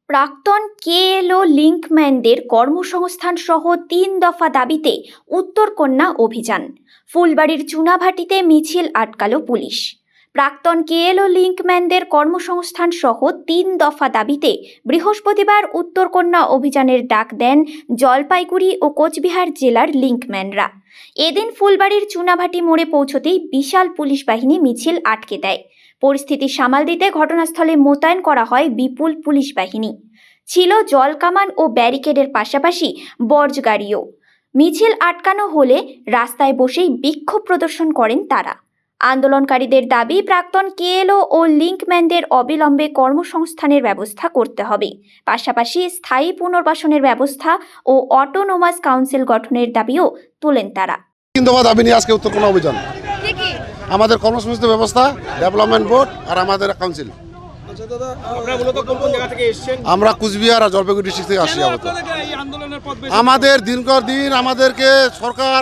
প্রাক্তন কেএলও লিঙ্কম্যানদের কর্মসংস্থান সহ ৩ দফা দাবিতে উত্তরকন্যা অভিযান। ফুলবাড়ির চুনাভাটিতে মিছিল আটকাল পুলিশ। প্রাক্তন কেএলও লিঙ্কম্যানদের কর্মসংস্থান সহ ৩ দফা দাবিতে বৃহস্পতিবার উত্তরকন্যা অভিযানের ডাক দেন জলপাইগুড়ি ও কোচবিহার জেলার লিঙ্কম্যানরা। এদিন ফুলবাড়ির চুনাভাটি মোড়ে পৌঁছতেই বিশাল পুলিশ বাহিনী মিছিল আটকে দেয়। পরিস্থিতি সামাল দিতে ঘটনাস্থলে মোতায়েন করা হয় বিপুল পুলিশ বাহিনী। ছিল জলকামান ও ব্যারিকেডের পাশাপাশি বর্জ গাড়িও। মিছিল আটকানো হলে রাস্তায় বসেই বিক্ষোভ প্রদর্শন করেন তারা। আন্দোলনকারীদের দাবি, প্রাক্তন কেএলও ও লিঙ্কম্যানদের অবিলম্বে কর্মসংস্থানের ব্যবস্থা করতে হবে। পাশাপাশি স্থায়ী পুনর্বাসনের ব্যবস্থা ও অটোনোমাস কাউন্সিল গঠনের দাবিও তোলেন তারা। ৩ দফা দাবি নিয়ে আজকে উত্তরকন্যা অভিযান। আমাদের কর্মসংস্থান ব্যবস্থা, ডেভেলপমেন্ট বোর্ড আর আমাদের কাউন্সিল। আমরা কুচবিহার আর জলপাইগুড়ি ডিস্ট্রিক্ট থেকে আসছি। আমাদের দীর্ঘদিন আমাদেরকে সরকার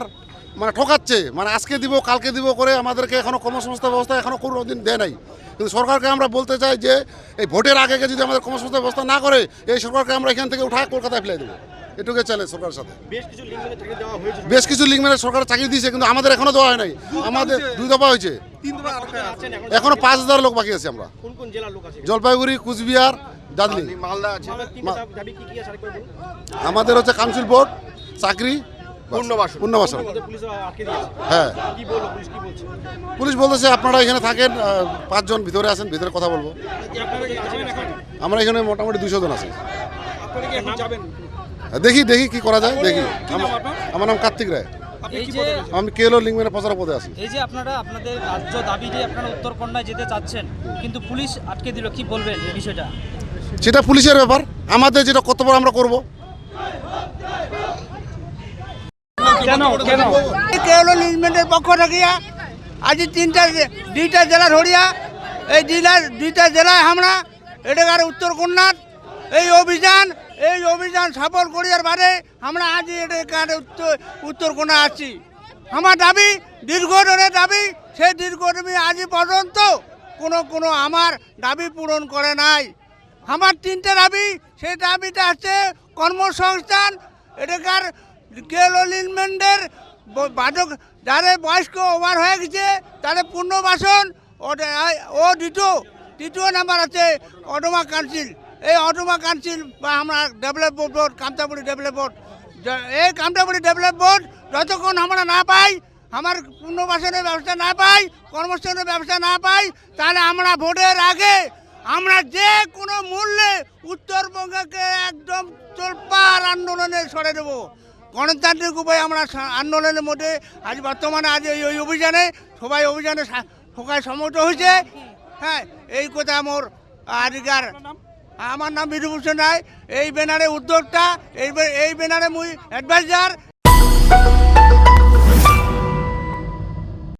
ঠকাচ্ছে, আজকে দিব কালকে দিব করে আমাদেরকে এখনো কর্মসংস্থান ব্যবস্থা এখনো কোনো দিন দেয় নাই। কিন্তু সরকারকে আমরা বলতে চাই যে এই ভোটের আগে যদি আমাদের কর্মসংস্থান ব্যবস্থা না করে, এই সরকারকে আমরা এখান থেকে উঠায় কলকাতায় ফেলে দেবো। এটুকু চ্যালেঞ্জ সরকারের সাথে। বেশ কিছু লিঙ্কম্যানের সরকার চাকরি দিয়েছে, কিন্তু আমাদের এখনো দেওয়া হয় নাই। আমাদের 2 দফা হয়েছে, এখনো 5000 লোক বাকি আছে। আমরা জলপাইগুড়ি, কুচবিহার, দার্জিলিং, মালদা আছে। আমাদের হচ্ছে কাউন্সিল বোর্ড, চাকরি, পুনর্বাসন। হ্যাঁ, পুলিশ বলতেছে আপনারা এখানে থাকেন, 5 জন ভিতরে আছেন, ভিতরে কথা বলবো। আমরা এখানে মোটামুটি 200 জন আছি। দেখি কি করা যায়, দেখি। আমার নাম কার্তিক রায়, আমি কেএলও লিঙ্কম্যানের প্রচারক পদে আছি। এই যে আপনারা আপনাদের রাজ্য দাবি নিয়ে আপনারা উত্তরকন্যায় যেতে চাচ্ছেন, কিন্তু পুলিশ আটকে দিল, কি বলবেন এই বিষয়টা? সেটা পুলিশের ব্যাপার, আমাদের যেটা কর্তব্য আমরা করব। কেএলও লিঙ্কম্যানের পক্ষ থেকে আজ 2টা জেলা ধরিয়া এই 2টা জেলায় আমরা এটাকার উত্তরকন্যার এই অভিযান সফল করিয়ার বাদে আমরা আজ এটাকার উত্তরকন্যা আছি। আমার দাবি দীর্ঘদিনের দাবি, সেই দীর্ঘদিন আজ পর্যন্ত কোনো আমার দাবি পূরণ করে নাই। আমার 3টে দাবি, সেই দাবিটা আছে কর্মসংস্থান, এটাকার কেএলও লিঙ্কম্যানদের যাদের বয়স্ক ওভার হয়ে গেছে তাদের পুনর্বাসন ও দ্বিতীয় নাম্বার আছে অটোমা কাউন্সিল। এই অটোমা কাউন্সিল বা আমরা develop board, Kamtapuri develop board, এই কামতাপুরি ডেভেলপ বোর্ড যতক্ষণ আমরা না পাই, আমার পুনর্বাসনের ব্যবস্থা না পাই, কর্মসংস্থানের ব্যবস্থা না পাই, তাহলে আমরা ভোটের আগে আমরা যে কোনো মূল্যে উত্তরবঙ্গকে একদম তোলপাড় আন্দোলনে সরে দেবো। গণতান্ত্রিক উপায়ে আমরা আন্দোলনের মধ্যে আজ বর্তমানে এই অভিযানে সবাই সম্মত হয়েছে। হ্যাঁ, এই কথা আমার নাম বিধুভূষণ রায়, এই ব্যানারে উদ্যোক্তা, এই ব্যানারে মুই অ্যাডভাইজার।